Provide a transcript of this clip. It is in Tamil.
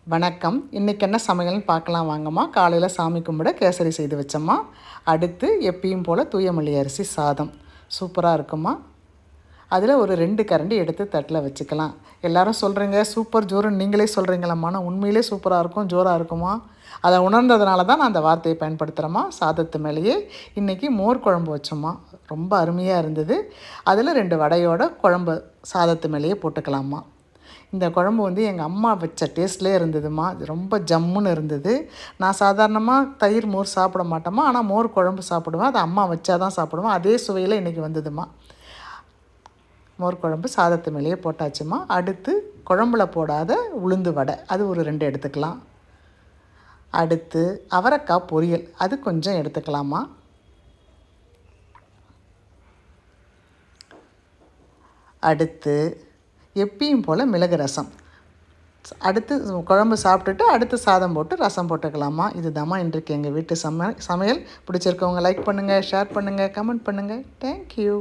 வணக்கம். இன்றைக்கி என்ன சமையல்னு பார்க்கலாம் வாங்கம்மா. காலையில் சாமி கும்பிட கேசரி செய்து வச்சம்மா. அடுத்து எப்பயும் போல் தூயமல்லி அரிசி சாதம் சூப்பராக இருக்குமா. அதில் ஒரு 2 கரண்டி எடுத்து தட்டில் வச்சுக்கலாம். எல்லோரும் சொல்கிறீங்க சூப்பர் ஜோருன்னு நீங்களே சொல்கிறீங்களாம்மா. ஆனால் உண்மையிலே சூப்பராக இருக்கும், ஜோராக இருக்குமா. அதை உணர்ந்ததுனால தான் நான் அந்த வார்த்தையை பயன்படுத்துகிறேம்மா. சாதத்து மேலேயே இன்றைக்கி மோர் குழம்பு வச்சோம்மா. ரொம்ப அருமையாக இருந்தது. அதில் 2 வடையோட குழம்பு சாதத்து மேலேயே போட்டுக்கலாம்மா. இந்த குழம்பு வந்து எங்கள் அம்மா வச்ச டேஸ்ட்லேயே இருந்ததும்மா. ரொம்ப ஜம்முன்னு இருந்தது. நான் சாதாரணமாக தயிர் மோர் சாப்பிட மாட்டேம்மா. ஆனால் மோர் குழம்பு சாப்பிடுவேன். அது அம்மா வச்சா தான் சாப்பிடுவேன். அதே சுவையில் இன்றைக்கி வந்ததும்மா. மோர் குழம்பு சாதத்து மேலேயே போட்டாச்சும்மா. அடுத்து குழம்புல போடாத உளுந்து வடை, அது ஒரு 2 எடுத்துக்கலாம். அடுத்து அவரைக்காய் பொரியல், அது கொஞ்சம் எடுத்துக்கலாமா. அடுத்து எப்பயும் போல் மிளகு ரசம். அடுத்து குழம்பு சாப்பிட்டுட்டு அடுத்து சாதம் போட்டு ரசம் போட்டுக்கலாமா. இதுதாம்மா இன்றைக்கு எங்கள் வீட்டு சமையல். பிடிச்சிருக்கவங்க லைக் பண்ணுங்கள், ஷேர் பண்ணுங்கள், கமெண்ட் பண்ணுங்கள். தேங்க்யூ.